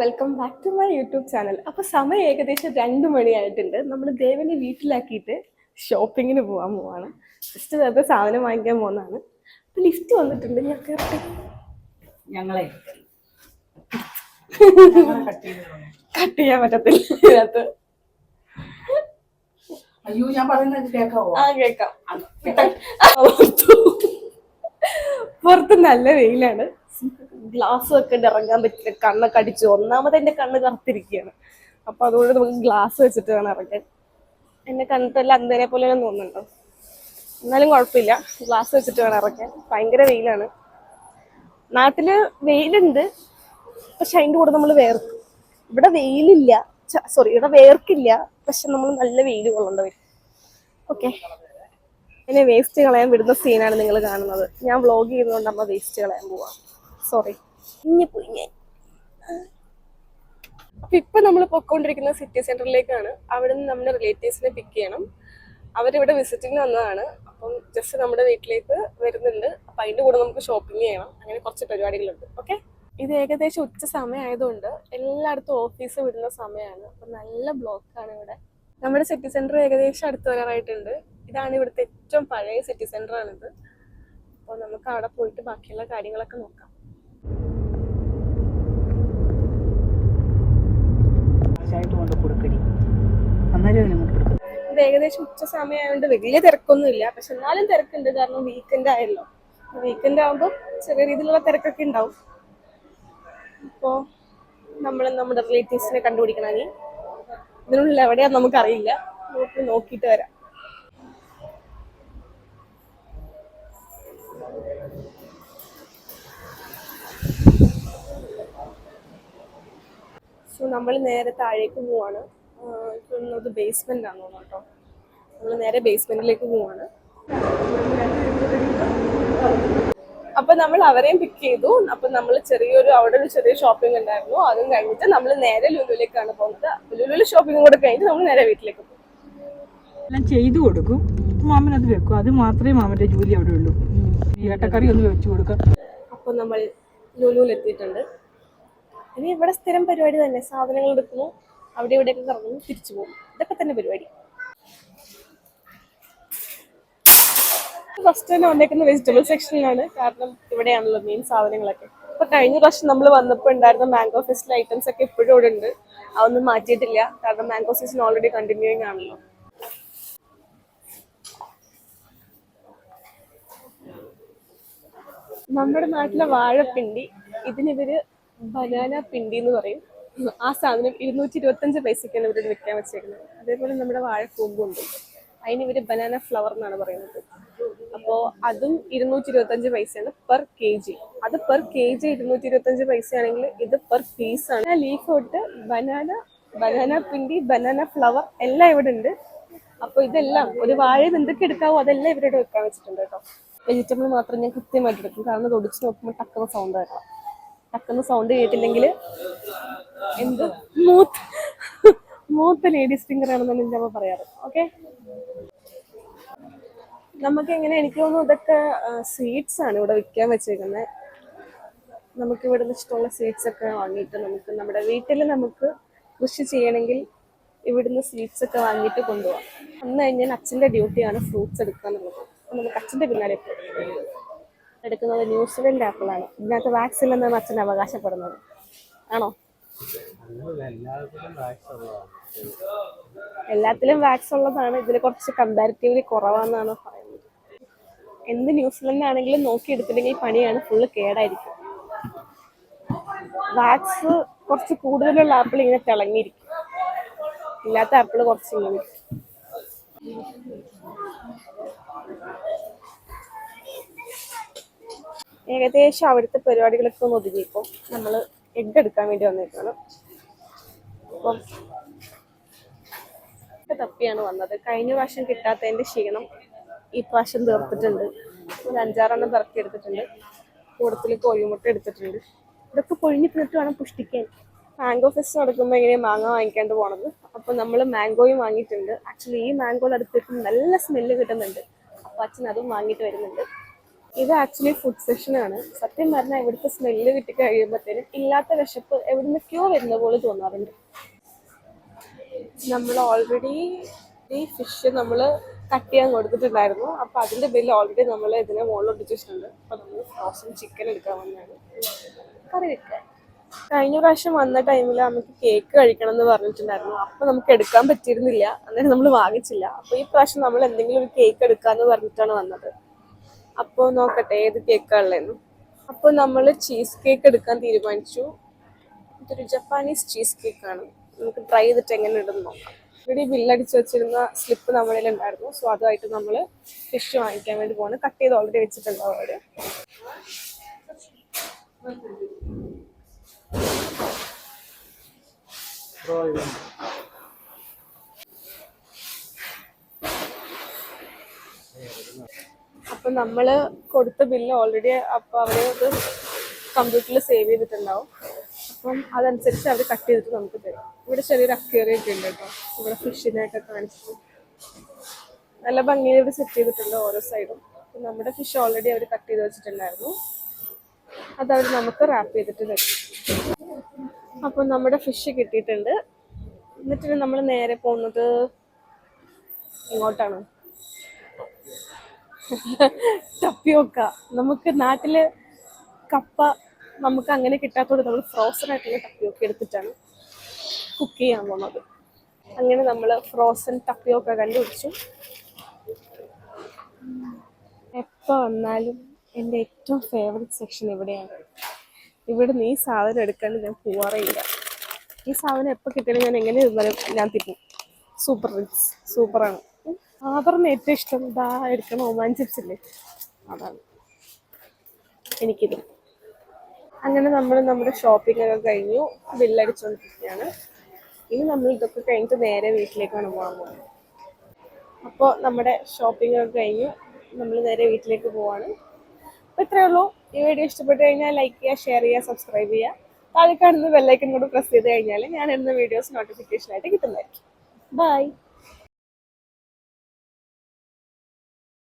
Welcome back to my YouTube channel. അപ്പോൾ സമയം ഏകദേശം 2 മണിയായിട്ടുണ്ട്. നമ്മൾ ദേവനെ വീട്ടിലാക്കിയിട്ട് ഷോപ്പിങ്ങിന് പോവാണ്. ജസ്റ്റ് വെറുതെ സാധനം വാങ്ങിക്കാൻ പോകുന്നതാണ്. അപ്പോൾ ലിഫ്റ്റ് വന്നിട്ടുണ്ട്. ഞാൻ കയറട്ടെ. ഞങ്ങളെ കട്ട് ചെയ്യാൻ പറ്റത്തില്ല ഇതിനകത്ത്. അയ്യോ, ഞാൻ പറയുന്നത് കേൾക്കാവോ? കേൾക്കാം. പുറത്ത് നല്ല വെയിലാണ്. ഗ്ലാസ് വെക്കേണ്ട ഇറങ്ങാൻ പറ്റില്ല. കണ്ണൊക്കെ അടിച്ചു. ഒന്നാമത് എന്റെ കണ്ണ് കറുത്തിരിക്കുകയാണ്. അപ്പൊ അതുകൊണ്ട് നമുക്ക് ഗ്ലാസ് വെച്ചിട്ട് വേണം ഇറങ്ങാൻ. എന്നെ കണ്ടിട്ടല്ല അന്തേനെ പോലെ തോന്നുന്നുണ്ടോ? എന്നാലും കുഴപ്പമില്ല, ഗ്ലാസ് വെച്ചിട്ട് വേണം ഇറങ്ങാൻ. ഭയങ്കര വെയിലാണ്. നാട്ടില് വെയിലുണ്ട്, പക്ഷെ അതിന്റെ കൂടെ നമ്മൾ വേർക്കും. ഇവിടെ വെയിലില്ല, ഇവിടെ വേർക്കില്ല, പക്ഷെ നമ്മൾ നല്ല വെയിൽ കൊള്ളേണ്ട വരും. ഓക്കെ, എന്നെ വേസ്റ്റ് കളയാൻ വിടുന്ന സീനാണ് നിങ്ങൾ കാണുന്നത്. ഞാൻ വ്ളോഗ് ചെയ്യുന്നതുകൊണ്ട് അമ്മ വേസ്റ്റ് കളയാൻ പോവാ. സോറി, ഇഞ്ഞിപ്പോയി ഞാൻ. അപ്പൊ ഇപ്പൊ നമ്മൾ പൊക്കോണ്ടിരിക്കുന്നത് സിറ്റി സെന്ററിലേക്കാണ്. അവിടെ നിന്ന് നമ്മുടെ റിലേറ്റീവ്സിനെ പിക്ക് ചെയ്യണം. അവരിവിടെ വിസിറ്റിംഗ് വന്നതാണ്. അപ്പം ജസ്റ്റ് നമ്മുടെ വീട്ടിലേക്ക് വരുന്നുണ്ട്. അപ്പൊ അതിന്റെ കൂടെ നമുക്ക് ഷോപ്പിംഗ് ചെയ്യണം. അങ്ങനെ കുറച്ച് പരിപാടികളുണ്ട്. ഓക്കെ, ഇത് ഏകദേശം ഉച്ച സമയം ആയതുകൊണ്ട് എല്ലായിടത്തും ഓഫീസ് വിടുന്ന സമയമാണ്. അപ്പൊ നല്ല ബ്ലോക്കാണ് ഇവിടെ. നമ്മുടെ സിറ്റി സെന്റർ ഏകദേശം അടുത്ത് വരാറായിട്ടുണ്ട്. ഇതാണ് ഇവിടുത്തെ ഏറ്റവും പഴയ സിറ്റി സെന്റർ ആണിത്. അപ്പോൾ നമുക്ക് അവിടെ പോയിട്ട് ബാക്കിയുള്ള കാര്യങ്ങളൊക്കെ നോക്കാം. ഇത് ഏകദേശം ഉച്ച സമയമായതുകൊണ്ട് വലിയ തിരക്കൊന്നും ഇല്ല, പക്ഷെ എന്നാലും തിരക്കുണ്ട്. കാരണം വീക്കെൻഡ് ആയല്ലോ. വീക്കെൻഡ് ആകുമ്പോൾ ചെറിയ രീതിയിലുള്ള തിരക്കൊക്കെ ഉണ്ടാവും. അപ്പോൾ നമ്മൾ നമ്മുടെ റിലേറ്റീവ്സിനെ കണ്ടുപിടിക്കണമെങ്കിൽ ഇതിനുള്ളിൽ എവിടെയാന്ന് നമുക്കറിയില്ല. നമുക്ക് നോക്കിയിട്ട് വരാം. സോ നമ്മൾ നേരെ താഴേക്ക് പോവാണ്. ഇത് ബേസ്മെന്റ് ആണോ കേട്ടോ. നമ്മൾ നേരെ ബേസ്മെന്റിലേക്ക് പോവാണ്. അപ്പൊ നമ്മൾ അവരെയും പിക്ക് ചെയ്തു. അപ്പൊ നമ്മൾ അവിടെ ഒരു ചെറിയ ഷോപ്പിംഗ് ഉണ്ടായിരുന്നു. അതും കഴിഞ്ഞിട്ട് നമ്മൾ നേരെ ലുലുവിലേക്കാണ് പോകുന്നത്. ലുലുവിൽ ഷോപ്പിംഗ് കൂടെ കഴിഞ്ഞിട്ട് നമ്മൾ നേരെ വീട്ടിലേക്ക് പോകും. എല്ലാം ചെയ്തു കൊടുക്കും, മാമൻ അത് വെക്കും. അത് മാത്രമേ മാമന്റെ ജോലി അവിടെ ഉള്ളൂ. ഈ ഏട്ടക്കറി ഒന്ന് വെച്ചു കൊടുക്കാം. അപ്പൊ നമ്മൾ ലുലുവിൽ എത്തിയിട്ടുണ്ട്. ഇനി ഇവിടെ സ്ഥിരം പരിപാടി തന്നെ. സാധനങ്ങൾ എടുക്കുന്നു, അവിടെ ഇവിടെയൊക്കെ കറങ്ങുന്നു, തിരിച്ചു പോകും. ഇതൊക്കെ തന്നെ പരിപാടി. ഫസ്റ്റ് തന്നെ വന്നേക്കുന്ന വെജിറ്റബിൾ സെക്ഷനിലാണ്. കാരണം ഇവിടെയാണല്ലോ മെയിൻ സാധനങ്ങളൊക്കെ. ഇപ്പൊ കഴിഞ്ഞ പ്രാവശ്യം നമ്മൾ വന്നപ്പോൾ ഉണ്ടായിരുന്ന മാംഗോ ഫെസ്റ്റിലെ ഐറ്റംസ് ഒക്കെ ഇപ്പോഴും ഇവിടെ ഉണ്ട്. അതൊന്നും മാറ്റിയിട്ടില്ല. കാരണം മാംഗോ സീസൺ ഓൾറെഡി കണ്ടിന്യൂയിങ് ആണല്ലോ. നമ്മുടെ നാട്ടിലെ വാഴപ്പിണ്ടി, ഇതിനിവര് ബനാന പിണ്ടി എന്ന് പറയും. ആ സാധനം 225 പൈസക്കാണ് ഇവരോട് വിൽക്കാൻ വെച്ചേക്കുന്നത്. അതേപോലെ നമ്മുടെ വാഴക്കൂമ്പുണ്ട്, അതിന് ഇവര് ബനാന ഫ്ലവർ എന്നാണ് പറയുന്നത്. അപ്പോൾ അതും 225 പൈസയാണ് പെർ kg. അത് പെർ kg 225 പൈസയാണെങ്കിൽ ഇത് പെർ പീസ് ആണ്. ലീഫ് തൊട്ട് ബനാന പിണ്ടി, ബനാന ഫ്ലവർ എല്ലാം ഇവിടെ ഉണ്ട്. അപ്പോൾ ഇതെല്ലാം ഒരു വാഴയിൽ എന്തൊക്കെ എടുക്കാവോ അതെല്ലാം ഇവരോട് വെക്കാൻ വെച്ചിട്ടുണ്ട് കേട്ടോ. വെജിറ്റബിൾ മാത്രം ഞാൻ കൃത്യമായിട്ട് എടുക്കും. കാരണം അത് ഒടിച്ച് നോക്കുമ്പോൾ ടക്കുന്ന സൗണ്ട് വരണം. ടക്കുന്ന സൗണ്ട് കേട്ടില്ലെങ്കിൽ എന്ത് മൂത്ത ലേഡീസ് ഫിംഗർ ആണെന്നാണ് എൻ്റെ അമ്മ പറയാറ്. ഓക്കെ, നമുക്ക് എങ്ങനെ, എനിക്ക് തോന്നുന്നു ഇതൊക്കെ സ്വീറ്റ്സ് ആണ് ഇവിടെ വിൽക്കാൻ വെച്ചേക്കുന്നത്. നമുക്ക് ഇവിടുന്ന് ഇഷ്ടമുള്ള സ്വീറ്റ്സ് ഒക്കെ വാങ്ങിയിട്ട് നമുക്ക് നമ്മുടെ വീട്ടിൽ നമുക്ക് കൃഷി ചെയ്യണമെങ്കിൽ ഇവിടുന്ന് സ്വീറ്റ്സ് ഒക്കെ വാങ്ങിയിട്ട് കൊണ്ടുപോകാം. അന്ന് കഴിഞ്ഞാൽ അച്ഛൻ്റെ ഡ്യൂട്ടിയാണ് ഫ്രൂട്ട്സ് എടുക്കുക എന്നുള്ളത്. അപ്പം നമുക്ക് അച്ഛൻ്റെ പിന്നാലെ എടുക്കുന്നത് ന്യൂസിലൻഡ് ആപ്പിളാണ്. ഇതിനകത്ത് വാക്സ് ഇല്ലെന്നാണ് അച്ഛൻ അവകാശപ്പെടുന്നത്. ആണോ? എല്ലാത്തിലും വാക്സ് ഉള്ളതാണ്. ഇതിൽ കുറച്ച് കമ്പാരിറ്റീവ്ലി കുറവാണെന്നാണ് പറയുന്നത്. എന്ത് ന്യൂസിലൻഡ് ആണെങ്കിലും നോക്കി എടുത്തില്ലെങ്കിൽ പണിയാണ്, ഫുള്ള് കേടായിരിക്കും. വാക്സ് കുറച്ച് കൂടുതലുള്ള ആപ്പിൾ ഇങ്ങനെ തിളങ്ങിയിരിക്കും, ഇല്ലാത്ത ആപ്പിൾ കുറച്ച് ഇങ്ങനെ. ഏകദേശം അവിടുത്തെ പരിപാടികളൊക്കെ ഒന്ന് ഒതുങ്ങിയപ്പോൾ നമ്മൾ എഗ്ഗ് എടുക്കാൻ വേണ്ടി വന്നേക്കാണ്. അപ്പം തപ്പിയാണ് വന്നത്. കഴിഞ്ഞ പ്രാവശ്യം കിട്ടാത്തതിൻ്റെ ക്ഷീണം ഈ പ്രാവശ്യം തീർത്തിട്ടുണ്ട്. ഒരു 5-6 പിറക്കി എടുത്തിട്ടുണ്ട്. കൂടത്തിൽ കോഴിമുട്ട എടുത്തിട്ടുണ്ട്. ഇതൊക്കെ പൊഴിഞ്ഞ് തിന്നിട്ട് വേണം പുഷ്ടിക്കാൻ. മാംഗോ ഫെസ്റ്റ് നടക്കുമ്പോൾ എങ്ങനെയാണ് മാങ്ങ വാങ്ങിക്കാണ്ട് പോണത്. അപ്പം നമ്മൾ മാംഗോയും വാങ്ങിയിട്ടുണ്ട്. ആക്ച്വലി ഈ മാംഗോയുടെ അടുത്തേക്ക് നല്ല സ്മെല്ല് കിട്ടുന്നുണ്ട്. അപ്പം അച്ഛൻ അതും വാങ്ങിയിട്ട് വരുന്നുണ്ട്. ഇത് ആക്ച്വലി ഫുഡ് സെഷൻ ആണ്. സത്യം പറഞ്ഞാൽ ഇവിടുത്തെ സ്മെല്ല് കിട്ടി കഴിയുമ്പോഴത്തേനും ഇല്ലാത്ത വിശപ്പ് എവിടുന്നൊക്കെയോ വരുന്ന പോലെ തോന്നാറുണ്ട്. നമ്മൾ ഓൾറെഡി ഈ ഫിഷ് നമ്മൾ കട്ട് ചെയ്യാൻ കൊടുത്തിട്ടുണ്ടായിരുന്നു. അപ്പോൾ അതിൻ്റെ ബില്ല് ഓൾറെഡി നമ്മൾ ഇതിനെ മുകളിലോട്ട് വെച്ചിട്ടുണ്ട്. അപ്പോൾ നമ്മൾ ഫ്രോസൺ ചിക്കൻ എടുക്കാൻ വന്നതാണ് കറി വെക്കാൻ. കഴിഞ്ഞ പ്രാവശ്യം വന്ന ടൈമിൽ നമുക്ക് കേക്ക് കഴിക്കണം എന്ന് പറഞ്ഞിട്ടുണ്ടായിരുന്നു. അപ്പോൾ നമുക്ക് എടുക്കാൻ പറ്റിയിരുന്നില്ല, അന്നേരം നമ്മൾ വാങ്ങിച്ചില്ല. അപ്പോൾ ഈ പ്രാവശ്യം നമ്മൾ എന്തെങ്കിലും ഒരു കേക്ക് എടുക്കാമെന്ന് പറഞ്ഞിട്ടാണ് വന്നത്. അപ്പോൾ നോക്കട്ടെ ഏത് കേക്കാണ് ഉള്ളതെന്ന്. അപ്പോൾ നമ്മൾ ചീസ് കേക്ക് എടുക്കാൻ തീരുമാനിച്ചു. ഇതൊരു ജപ്പാനീസ് ചീസ് കേക്കാണ്. നമുക്ക് ട്രൈ ചെയ്തിട്ട് എങ്ങനെ ഉണ്ടെന്ന് നോക്കാം. ഇവിടെ ബില്ലടിച്ച് വെച്ചിരുന്ന സ്ലിപ്പ് നമ്മളിൽ ഉണ്ടായിരുന്നു. സോ അതുമായിട്ട് നമ്മൾ ഫിഷ് വാങ്ങിക്കാൻ വേണ്ടി പോകുന്നത്. കട്ട് ചെയ്ത് ഓൾറെഡി വെച്ചിട്ടുണ്ടാവും അവിടെ. അപ്പം നമ്മൾ കൊടുത്ത ബില്ല് ഓൾറെഡി അപ്പോൾ അവർ അത് കമ്പ്യൂട്ടറിൽ സേവ് ചെയ്തിട്ടുണ്ടാവും. അപ്പം അതനുസരിച്ച് അവർ കട്ട് ചെയ്തിട്ട് നമുക്ക് തരും. ഇവിടെ ചെറിയൊരു അക്വേറിയം ഒക്കെ ഉണ്ട് കേട്ടോ. ഇവിടെ ഫിഷിനെയൊക്കെ കാണിച്ചു നല്ല ഭംഗിയിൽ ഇവിടെ സെറ്റ് ചെയ്തിട്ടുണ്ട് ഓരോ സൈഡും. അപ്പം നമ്മുടെ ഫിഷ് ഓൾറെഡി അവർ കട്ട് ചെയ്ത് വെച്ചിട്ടുണ്ടായിരുന്നു. അതവർ നമുക്ക് റാപ്പ് ചെയ്തിട്ട് തരും. അപ്പം നമ്മുടെ ഫിഷ് കിട്ടിയിട്ടുണ്ട്. എന്നിട്ട് നമ്മൾ നേരെ പോകുന്നത് എങ്ങോട്ടാണ്? ടപ്പിയോക്ക. നമുക്ക് നാട്ടില് കപ്പ നമുക്ക് അങ്ങനെ കിട്ടാത്തതുകൊണ്ട് നമ്മൾ ഫ്രോസൺ ആയിട്ടുള്ള ടപ്പിയോക്ക എടുത്തിട്ടാണ് കുക്ക് ചെയ്യാൻ പോകുന്നത്. അങ്ങനെ നമ്മൾ ഫ്രോസൺ ടപ്പിയോക്ക കണ്ടുപിടിച്ചു. എപ്പോൾ വന്നാലും എൻ്റെ ഏറ്റവും ഫേവറേറ്റ് സെക്ഷൻ ഇവിടെയാണ്. ഇവിടുന്ന് ഈ സാധനം എടുക്കാണ്ട് ഞാൻ പോവാറേ ഇല്ല. ഈ സാധനം എപ്പോൾ കിട്ടിയാലും ഞാൻ എങ്ങനെ ഇരുന്നാലും ഞാൻ തിന്നും. സൂപ്പർ റിച്ച്, സൂപ്പറാണ്. ആദറിന് ഏറ്റവും ഇഷ്ടം ഇതാ എടുക്കണ ഒമാൻ ചിപ്സ് ഇല്ലേ, അതാണ് എനിക്കിത്. അങ്ങനെ നമ്മൾ നമ്മുടെ ഷോപ്പിംഗ് ഒക്കെ കഴിഞ്ഞു, ബില്ലടിച്ചുകൊണ്ടിരിക്കുകയാണ്. ഇനി നമ്മൾ ഇതൊക്കെ കഴിഞ്ഞിട്ട് നേരെ വീട്ടിലേക്കാണ് പോകാൻ പോകുന്നത്. അപ്പോൾ നമ്മുടെ ഷോപ്പിംഗ് ഒക്കെ കഴിഞ്ഞു, നമ്മൾ നേരെ വീട്ടിലേക്ക് പോവാണ്. അപ്പോൾ ഇത്രയേ ഉള്ളൂ. ഈ വീഡിയോ ഇഷ്ടപ്പെട്ട് കഴിഞ്ഞാൽ ലൈക്ക് ചെയ്യുക, ഷെയർ ചെയ്യുക, സബ്സ്ക്രൈബ് ചെയ്യുക. താഴെ കാണുന്ന ബെല്ലൈക്കൺ കൂടെ പ്രസ് ചെയ്ത് കഴിഞ്ഞാൽ ഞാൻ ഇടുന്ന വീഡിയോസ് നോട്ടിഫിക്കേഷനായിട്ട് കിട്ടുന്നതായിരിക്കും. ബൈ.